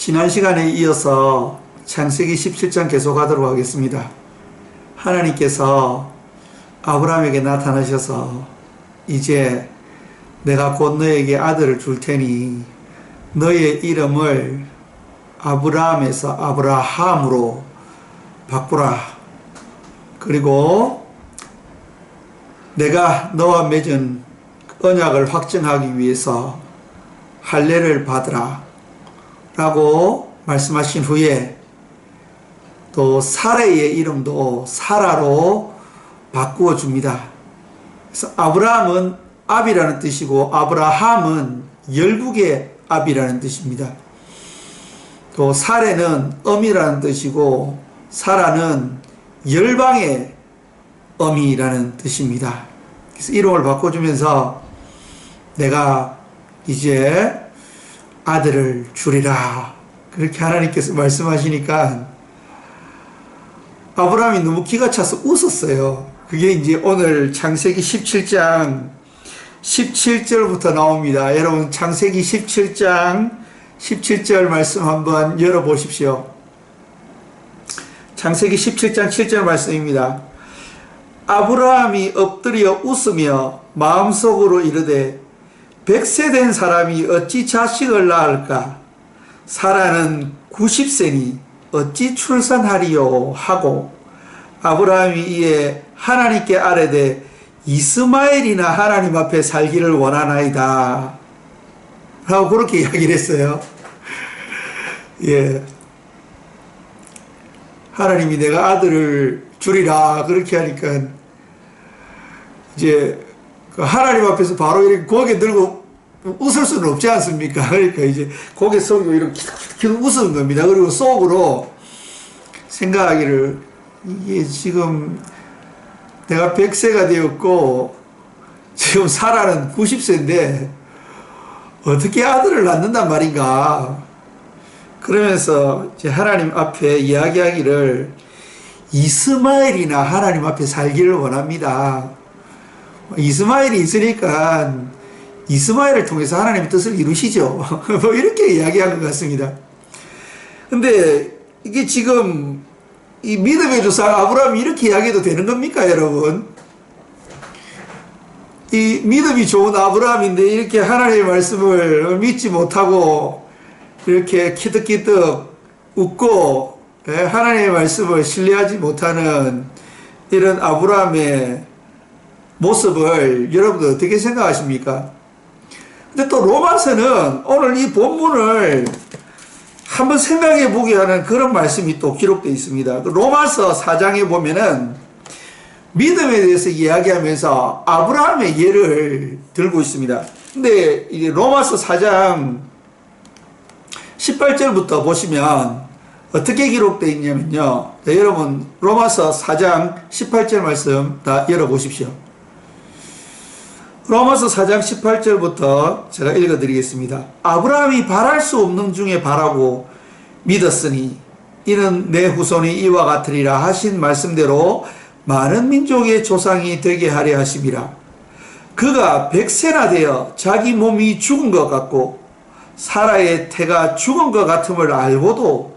지난 시간에 이어서 창세기 17장 계속하도록 하겠습니다. 하나님께서 아브라함에게 나타나셔서 이제 내가 곧 너에게 아들을 줄 테니 너의 이름을 아브라함에서 아브라함으로 바꾸라. 그리고 내가 너와 맺은 언약을 확증하기 위해서 할례를 받으라 라고 말씀하신 후에 또 사라의 이름도 사라로 바꾸어 줍니다. 그래서 아브라함은 압이라는 뜻이고 아브라함은 열국의 압이라는 뜻입니다. 또 사레는 엄이라는 뜻이고 사라는 열방의 엄이라는 뜻입니다. 그래서 이름을 바꿔주면서 내가 이제 아들을 주리라 그렇게 하나님께서 말씀하시니까 아브라함이 너무 기가 차서 웃었어요. 그게 이제 오늘 창세기 17장 17절부터 나옵니다. 여러분 창세기 17장 17절 말씀 한번 열어보십시오. 창세기 17장 7절 말씀입니다. 아브라함이 엎드려 웃으며 마음속으로 이르되 100세 된 사람이 어찌 자식을 낳을까? 사라는 90세니 어찌 출산하리요? 하고 아브라함이 이에 하나님께 아뢰되 이스마엘이나 하나님 앞에 살기를 원하나이다 라고 그렇게 이야기를 했어요. 예. 하나님이 내가 아들을 주리라 그렇게 하니까 이제 하나님 앞에서 바로 이렇게 고개 들고 웃을 수는 없지 않습니까? 그러니까 이제 고개 속이고 이렇게 웃는 겁니다. 그리고 속으로 생각하기를 이게 지금 내가 100세가 되었고 지금 사라는 90세인데 어떻게 아들을 낳는단 말인가? 그러면서 이제 하나님 앞에 이야기하기를 이스마엘이나 하나님 앞에 살기를 원합니다. 이스마엘이 있으니까 이스마엘을 통해서 하나님의 뜻을 이루시죠. 뭐 이렇게 이야기한 것 같습니다. 근데 이게 지금 이 믿음의 조상 아브라함이 이렇게 이야기해도 되는 겁니까, 여러분? 이 믿음이 좋은 아브라함인데 이렇게 하나님의 말씀을 믿지 못하고 이렇게 키득키득 웃고 하나님의 말씀을 신뢰하지 못하는 이런 아브라함의 모습을 여러분들 어떻게 생각하십니까? 근데 또 로마서는 오늘 이 본문을 한번 생각해 보게 하는 그런 말씀이 또 기록되어 있습니다. 로마서 4장에 보면은 믿음에 대해서 이야기하면서 아브라함의 예를 들고 있습니다. 근데 이제 로마서 4장 18절부터 보시면 어떻게 기록되어 있냐면요. 자, 여러분 로마서 4장 18절 말씀 다 열어보십시오. 로마서 4장 18절부터 제가 읽어드리겠습니다. 아브라함이 바랄 수 없는 중에 바라고 믿었으니 이는 내 후손이 이와 같으리라 하신 말씀대로 많은 민족의 조상이 되게 하려 하심이라. 그가 100세나 되어 자기 몸이 죽은 것 같고 사라의 태가 죽은 것 같음을 알고도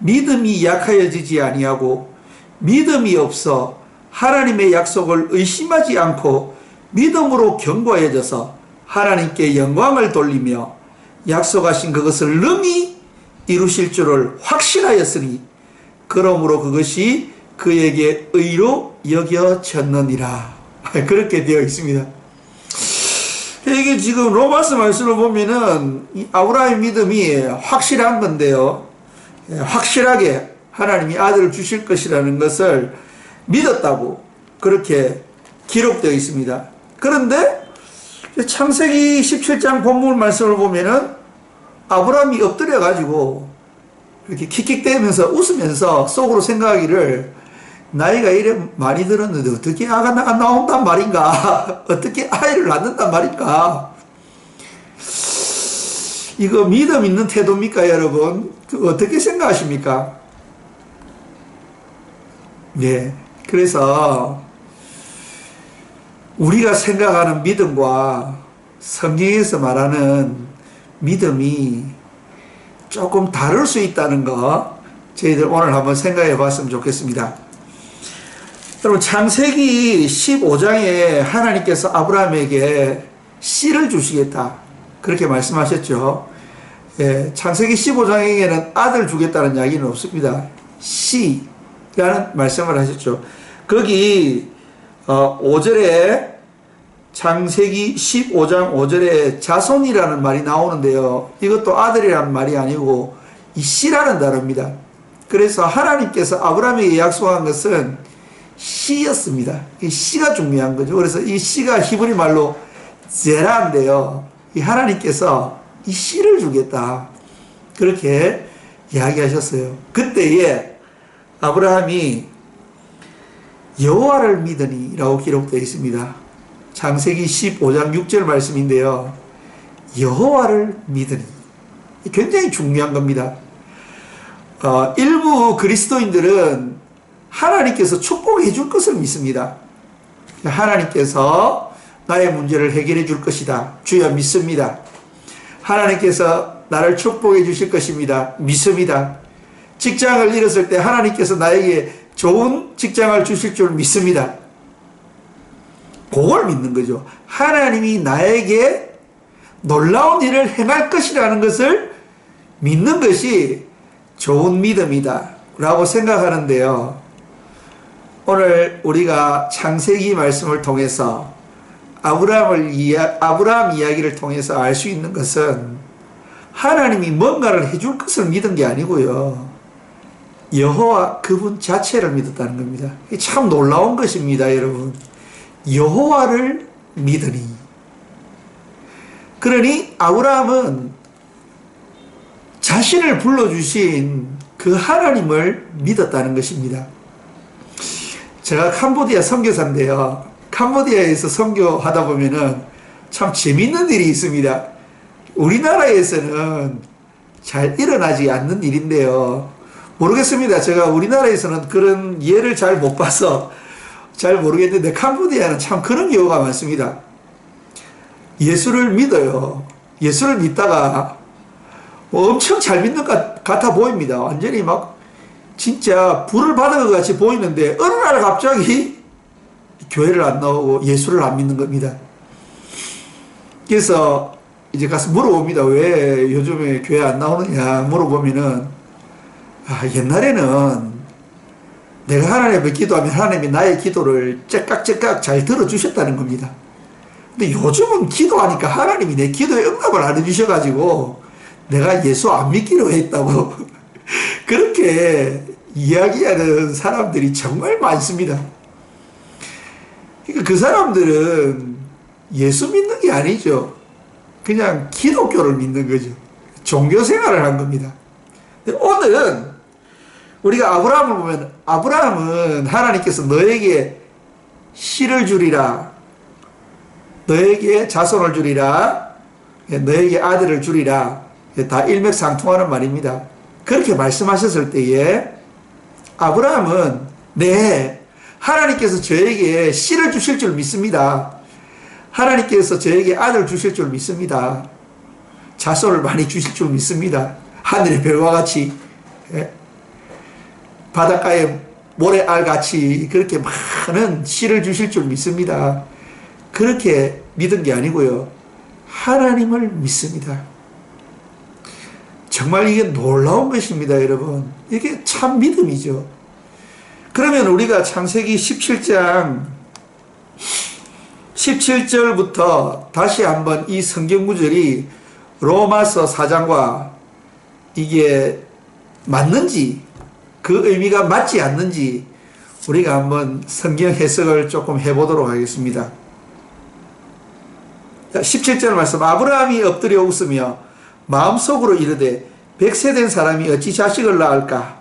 믿음이 약하여지지 아니하고 믿음이 없어 하나님의 약속을 의심하지 않고 믿음으로 견고해져서 하나님께 영광을 돌리며 약속하신 그것을 능히 이루실 줄을 확신하였으니 그러므로 그것이 그에게 의로 여겨졌느니라. 그렇게 되어 있습니다. 이게 지금 로마서 말씀을 보면은 아브라함의 믿음이 확실한 건데요. 확실하게 하나님이 아들을 주실 것이라는 것을 믿었다고 그렇게 기록되어 있습니다. 그런데 창세기 17장 본문 말씀을 보면은 아브라함이 엎드려 가지고 이렇게 킥킥대면서 웃으면서 속으로 생각하기를 나이가 이래 많이 들었는데 어떻게 아가 나온단 말인가? 어떻게 아이를 낳는단 말인가? 이거 믿음 있는 태도입니까, 여러분? 어떻게 생각하십니까? 네. 그래서 우리가 생각하는 믿음과 성경에서 말하는 믿음이 조금 다를 수 있다는 거 저희들 오늘 한번 생각해 봤으면 좋겠습니다. 여러분, 창세기 15장에 하나님께서 아브라함에게 씨를 주시겠다 그렇게 말씀하셨죠. 예, 창세기 15장에게는 아들 주겠다는 이야기는 없습니다. 씨라는 말씀을 하셨죠. 거기 5절에 창세기 15장 5절에 자손이라는 말이 나오는데요. 이것도 아들이라는 말이 아니고 이 씨라는 단어입니다. 그래서 하나님께서 아브라함에게 약속한 것은 씨였습니다. 이 씨가 중요한 거죠. 그래서 이 씨가 히브리 말로 제라인데요. 이 하나님께서 이 씨를 주겠다 그렇게 이야기하셨어요. 그때에 아브라함이 여호와를 믿으니 라고 기록되어 있습니다. 창세기 15장 6절 말씀인데요. 여호와를 믿으니 굉장히 중요한 겁니다. 일부 그리스도인들은 하나님께서 축복해 줄 것을 믿습니다. 하나님께서 나의 문제를 해결해 줄 것이다. 주여 믿습니다. 하나님께서 나를 축복해 주실 것입니다. 믿습니다. 직장을 잃었을 때 하나님께서 나에게 좋은 직장을 주실 줄 믿습니다. 그걸 믿는 거죠. 하나님이 나에게 놀라운 일을 행할 것이라는 것을 믿는 것이 좋은 믿음이다 라고 생각하는데요. 오늘 우리가 창세기 말씀을 통해서 아브라함 이야기를 통해서 알 수 있는 것은 하나님이 뭔가를 해줄 것을 믿은 게 아니고요. 여호와 그분 자체를 믿었다는 겁니다. 참 놀라운 것입니다, 여러분. 여호와를 믿으니. 그러니 아브라함은 자신을 불러주신 그 하나님을 믿었다는 것입니다. 제가 캄보디아 선교사인데요. 캄보디아에서 선교하다 보면은 참 재밌는 일이 있습니다. 우리나라에서는 잘 일어나지 않는 일인데요. 모르겠습니다. 제가 우리나라에서는 그런 예를 잘 못 봐서 잘 모르겠는데 캄보디아는 참 그런 경우가 많습니다. 예수를 믿어요. 예수를 믿다가 뭐 엄청 잘 믿는 것 같아 보입니다. 완전히 막 진짜 불을 받은 것 같이 보이는데 어느 날 갑자기 교회를 안 나오고 예수를 안 믿는 겁니다. 그래서 이제 가서 물어봅니다. 왜 요즘에 교회 안 나오느냐 물어보면은 옛날에는 내가 하나님께 기도하면 하나님이 나의 기도를 째깍째깍 잘 들어주셨다는 겁니다. 근데 요즘은 기도하니까 하나님이 내 기도에 응답을 안 해주셔가지고 내가 예수 안 믿기로 했다고 그렇게 이야기하는 사람들이 정말 많습니다. 그러니까 그 사람들은 예수 믿는 게 아니죠. 그냥 기독교를 믿는 거죠. 종교 생활을 한 겁니다. 근데 오늘은 우리가 아브라함을 보면 아브라함은 하나님께서 너에게 씨를 주리라, 너에게 자손을 주리라, 너에게 아들을 주리라, 다 일맥상통하는 말입니다. 그렇게 말씀하셨을 때에 아브라함은 네, 하나님께서 저에게 씨를 주실 줄 믿습니다. 하나님께서 저에게 아들 주실 줄 믿습니다. 자손을 많이 주실 줄 믿습니다. 하늘의 별과 같이, 바닷가에 모래알 같이 그렇게 많은 씨를 주실 줄 믿습니다. 그렇게 믿은 게 아니고요. 하나님을 믿습니다. 정말 이게 놀라운 것입니다, 여러분. 이게 참 믿음이죠. 그러면 우리가 창세기 17장 17절부터 다시 한번 이 성경 구절이 로마서 4장과 이게 맞는지, 그 의미가 맞지 않는지 우리가 한번 성경 해석을 조금 해보도록 하겠습니다. 17절 말씀. 아브라함이 엎드려 웃으며 마음속으로 이르되 100세 된 사람이 어찌 자식을 낳을까?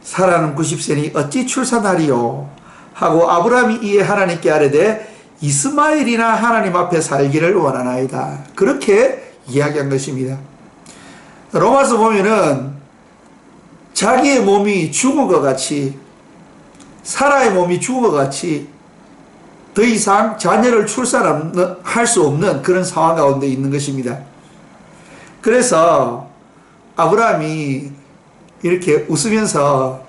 사라는 90세니 어찌 출산하리요? 하고 아브라함이 이에 하나님께 아뢰되 이스마엘이나 하나님 앞에 살기를 원하나이다. 그렇게 이야기한 것입니다. 로마서 보면은 자기의 몸이 죽은 것 같이, 사라의 몸이 죽은 것 같이 더 이상 자녀를 출산할 수 없는 그런 상황 가운데 있는 것입니다. 그래서 아브라함이 이렇게 웃으면서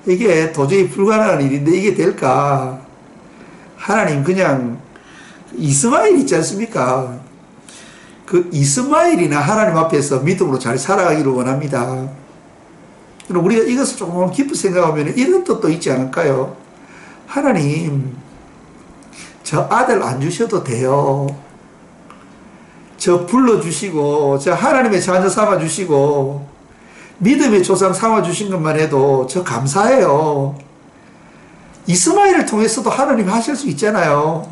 이게 도저히 불가능한 일인데 이게 될까? 하나님 그냥 이스마엘 있지 않습니까? 그 이스마엘이나 하나님 앞에서 믿음으로 잘 살아가기를 원합니다. 그럼 우리가 이것을 조금 깊이 생각하면 이런 뜻도 있지 않을까요? 하나님, 저 아들 안 주셔도 돼요. 저 불러주시고, 저 하나님의 자녀 삼아주시고, 믿음의 조상 삼아주신 것만 해도 저 감사해요. 이스마엘을 통해서도 하나님 하실 수 있잖아요.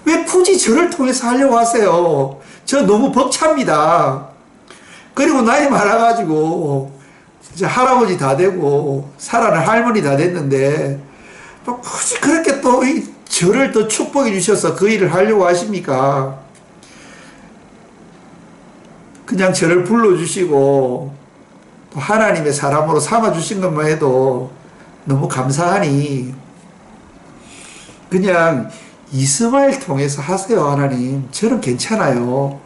왜 굳이 저를 통해서 하려고 하세요? 저 너무 벅찹니다. 그리고 나이 많아가지고 이제 할아버지 다 되고 살아는 할머니 다 됐는데 또 굳이 그렇게 또 저를 더 축복해 주셔서 그 일을 하려고 하십니까? 그냥 저를 불러주시고 또 하나님의 사람으로 삼아주신 것만 해도 너무 감사하니 그냥 이스마엘 통해서 하세요. 하나님 저는 괜찮아요.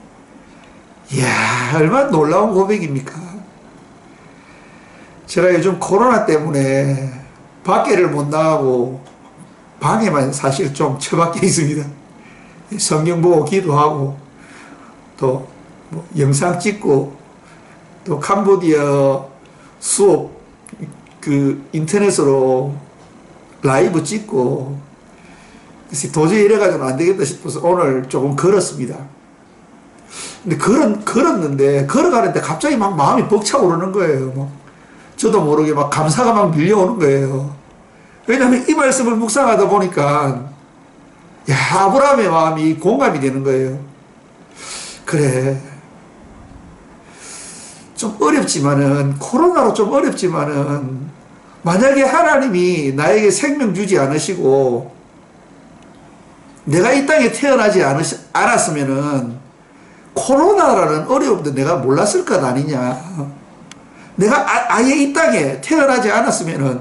이야 얼마나 놀라운 고백입니까? 제가 요즘 코로나 때문에 밖에를 못 나가고 방에만 사실 좀 처박혀 있습니다. 성경 보고 기도하고 또 뭐 영상 찍고 또 캄보디아 수업 그 인터넷으로 라이브 찍고 그래서 도저히 이래가지고는 안 되겠다 싶어서 오늘 조금 걸었습니다. 근데 걸었는데 걸어가는데 갑자기 막 마음이 벅차오르는 거예요. 막 저도 모르게 막 감사가 막 밀려오는 거예요. 왜냐하면 이 말씀을 묵상하다 보니까 야 아브라함의 마음이 공감이 되는 거예요. 그래 좀 어렵지만은 코로나로 좀 어렵지만은 만약에 하나님이 나에게 생명 주지 않으시고 내가 이 땅에 태어나지 않았으면은 코로나라는 어려움도 내가 몰랐을 것 아니냐. 내가 아예 이 땅에 태어나지 않았으면은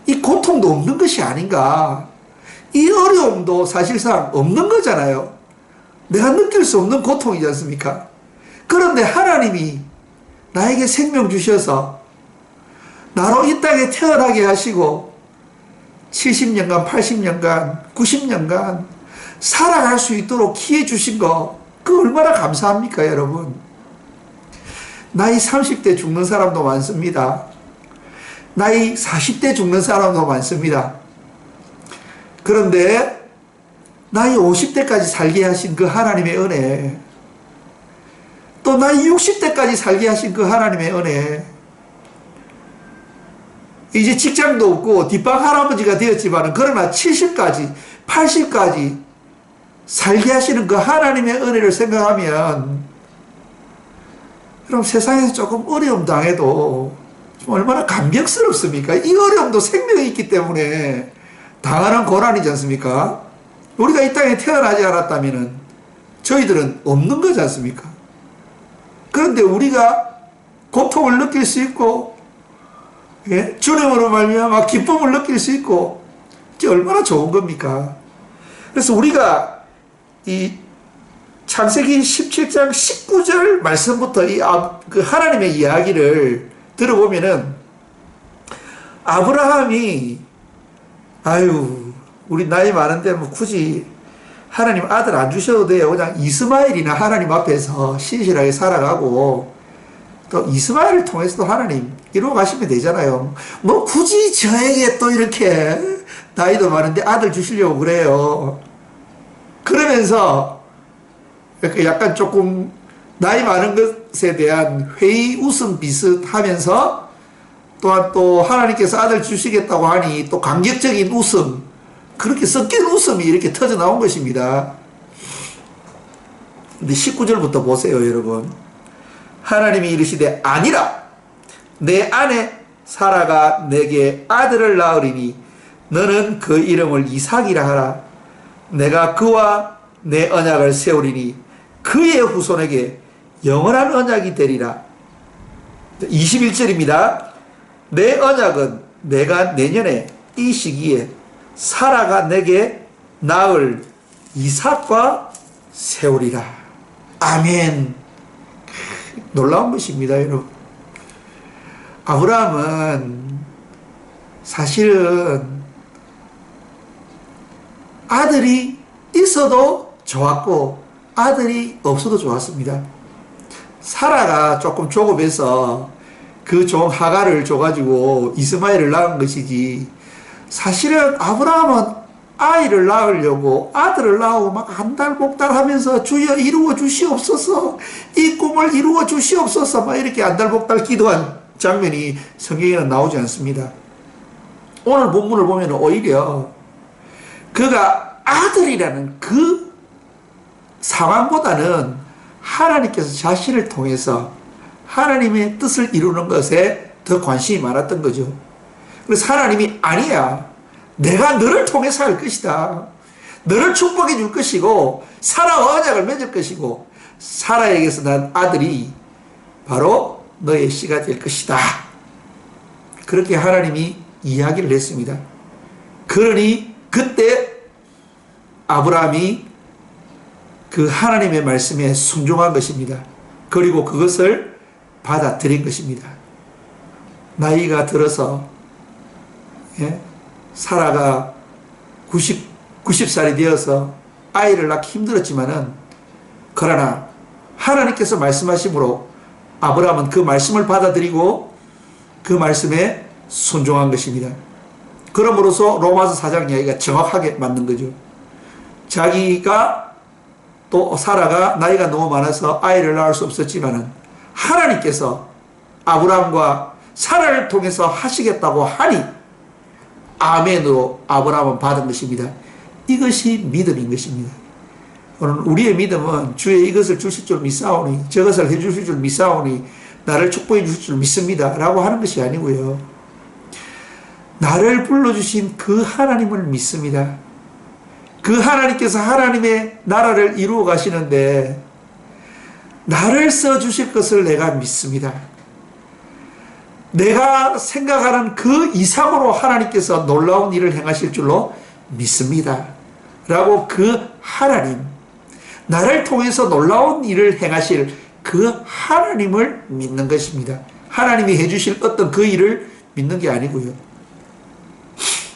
이 고통도 없는 것이 아닌가. 이 어려움도 사실상 없는 거잖아요. 내가 느낄 수 없는 고통이지 않습니까? 그런데 하나님이 나에게 생명 주셔서 나로 이 땅에 태어나게 하시고 70년간, 80년간, 90년간 살아갈 수 있도록 기회 주신 거, 그 얼마나 감사합니까, 여러분? 나이 30대 죽는 사람도 많습니다. 나이 40대 죽는 사람도 많습니다. 그런데 나이 50대까지 살게 하신 그 하나님의 은혜, 또 나이 60대까지 살게 하신 그 하나님의 은혜, 이제 직장도 없고 뒷방 할아버지가 되었지만 그러나 70까지 80까지 살게 하시는 그 하나님의 은혜를 생각하면 그럼 세상에서 조금 어려움 당해도 좀 얼마나 감격스럽습니까? 이 어려움도 생명이 있기 때문에 당하는 고난이지 않습니까? 우리가 이 땅에 태어나지 않았다면 저희들은 없는 거지 않습니까? 그런데 우리가 고통을 느낄 수 있고 예? 주님으로 말미암아 기쁨을 느낄 수 있고 이게 얼마나 좋은 겁니까? 그래서 우리가 이 창세기 17장 19절 말씀부터 그 하나님의 이야기를 들어보면은 아브라함이 아유 우리 나이 많은데 뭐 굳이 하나님 아들 안 주셔도 돼요. 그냥 이스마엘이나 하나님 앞에서 신실하게 살아가고 또 이스마엘을 통해서도 하나님 이루어 가시면 되잖아요. 뭐 굳이 저에게 또 이렇게 나이도 많은데 아들 주시려고 그래요. 그러면서 약간 조금 나이 많은 것에 대한 회의 웃음 비슷하면서 또한 또 하나님께서 아들 주시겠다고 하니 또 감격적인 웃음, 그렇게 섞인 웃음이 이렇게 터져 나온 것입니다. 근데 19절부터 보세요, 여러분. 하나님이 이르시되 아니라 내 아내 사라가 내게 아들을 낳으리니 너는 그 이름을 이삭이라 하라. 내가 그와 내 언약을 세우리니 그의 후손에게 영원한 언약이 되리라. 21절입니다. 내 언약은 내가 내년에 이 시기에 사라가 내게 낳을 이삭과 세우리라. 아멘. 놀라운 것입니다, 여러분. 아브라함은 사실은 아들이 있어도 좋았고 아들이 없어도 좋았습니다. 사라가 조금 조급해서 그 종 하갈을 줘가지고 이스마엘을 낳은 것이지, 사실은 아브라함은 아이를 낳으려고 아들을 낳고 막 안달복달 하면서 주여 이루어 주시옵소서, 이 꿈을 이루어 주시옵소서, 막 이렇게 안달복달 기도한 장면이 성경에는 나오지 않습니다. 오늘 본문을 보면 오히려 그가 아들이라는 그 상황보다는 하나님께서 자신을 통해서 하나님의 뜻을 이루는 것에 더 관심이 많았던 거죠. 그래서 하나님이 아니야, 내가 너를 통해서 할 것이다, 너를 축복해 줄 것이고 사라와 언약을 맺을 것이고 사라에게서 난 아들이 바로 너의 씨가 될 것이다, 그렇게 하나님이 이야기를 했습니다. 그러니 그때 아브라함이 그 하나님의 말씀에 순종한 것입니다. 그리고 그것을 받아들인 것입니다. 나이가 들어서 사라가 90살이 되어서 아이를 낳기 힘들었지만은, 그러나 하나님께서 말씀하심으로 아브라함은 그 말씀을 받아들이고 그 말씀에 순종한 것입니다. 그럼으로써 로마서 4장 이야기가 정확하게 맞는 거죠. 자기가 또 사라가 나이가 너무 많아서 아이를 낳을 수 없었지만은 하나님께서 아브라함과 사라를 통해서 하시겠다고 하니 아멘으로 아브라함은 받은 것입니다. 이것이 믿음인 것입니다. 오늘 우리의 믿음은 주의 이것을 주실 줄 믿사오니 저것을 해주실 줄 믿사오니 나를 축복해 주실 줄 믿습니다 라고 하는 것이 아니고요, 나를 불러주신 그 하나님을 믿습니다. 그 하나님께서 하나님의 나라를 이루어 가시는데 나를 써주실 것을 내가 믿습니다. 내가 생각하는 그 이상으로 하나님께서 놀라운 일을 행하실 줄로 믿습니다 라고 그 하나님, 나를 통해서 놀라운 일을 행하실 그 하나님을 믿는 것입니다. 하나님이 해주실 어떤 그 일을 믿는 게 아니고요,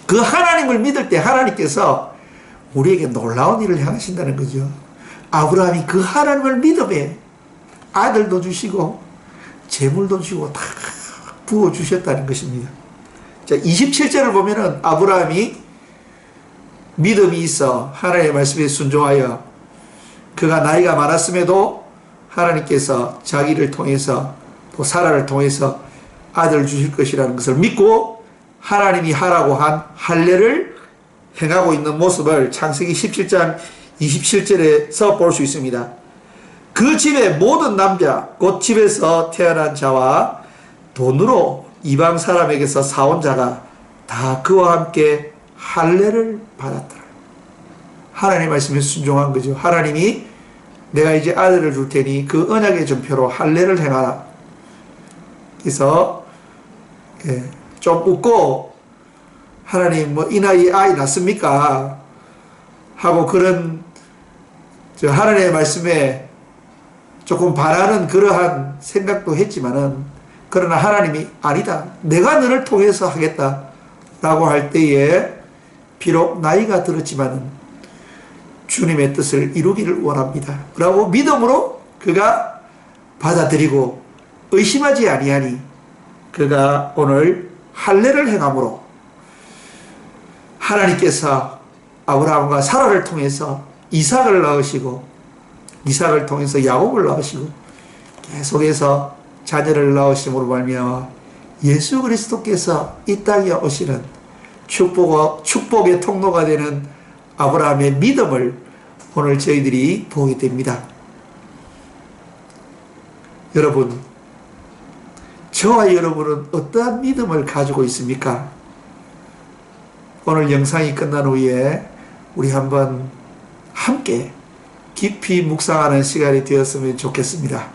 그 하나님을 믿을 때 하나님께서 우리에게 놀라운 일을 행하신다는 거죠. 아브라함이 그 하나님을 믿음에 아들도 주시고 재물도 주시고 다 부어주셨다는 것입니다. 자, 27절을 보면은 아브라함이 믿음이 있어 하나님의 말씀에 순종하여 그가 나이가 많았음에도 하나님께서 자기를 통해서 또 사라를 통해서 아들을 주실 것이라는 것을 믿고 하나님이 하라고 한 할례를 행하고 있는 모습을 창세기 17장 27절에서 볼 수 있습니다. 그 집의 모든 남자 곧 집에서 태어난 자와 돈으로 이방 사람에게서 사온 자가 다 그와 함께 할례를 받았더라. 하나님 말씀에 순종한 거죠. 하나님이 내가 이제 아들을 줄 테니 그 언약의 전표로 할례를 행하라. 그래서 좀 웃고 하나님 뭐 이 나이에 아이 낳습니까? 하고 그런 하나님의 말씀에 조금 반하는 그러한 생각도 했지만은, 그러나 하나님이 아니다, 내가 너를 통해서 하겠다 라고 할 때에 비록 나이가 들었지만은 주님의 뜻을 이루기를 원합니다 라고 믿음으로 그가 받아들이고 의심하지 아니하니 그가 오늘 할례를 행함으로 하나님께서 아브라함과 사라를 통해서 이삭을 낳으시고 이삭을 통해서 야곱을 낳으시고 계속해서 자녀를 낳으심으로 말미암아 예수 그리스도께서 이 땅에 오시는 축복의 통로가 되는 아브라함의 믿음을 오늘 저희들이 보게 됩니다. 여러분, 저와 여러분은 어떠한 믿음을 가지고 있습니까? 오늘 영상이 끝난 후에 우리 한번 함께 깊이 묵상하는 시간이 되었으면 좋겠습니다.